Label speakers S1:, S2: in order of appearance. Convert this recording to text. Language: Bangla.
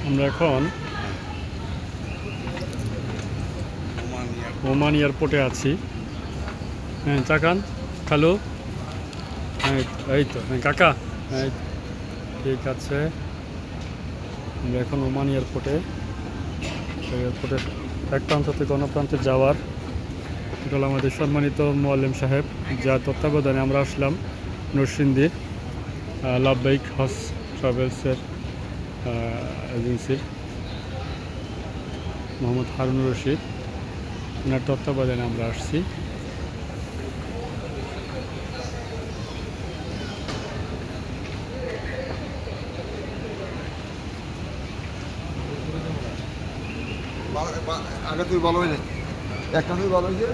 S1: আমরা এখন ওমান এয়ারপোর্টে আছি। হ্যাঁ চাকান হ্যালো, এই তো হ্যাঁ কাকা, হ্যাঁ ঠিক আছে। আমরা এখন ওমান এয়ারপোর্টে, এয়ারপোর্টের এক প্রান্ত থেকে অন্য প্রান্তে যাওয়ার, এটা হলো আমাদের সম্মানিত মোয়াল্লেম সাহেব, যার তত্ত্বাবধানে আমরা আসলাম নরসিংদী লাভবাহিক হজ ট্রাভেলসের এজেন্সির মোহাম্মদ হারুন রশিদ, ওনার তত্ত্বাবধানে আমরা আসছি।
S2: আগে তুই ভালো হয়নি, একটা তুই ভালো হয়েছে।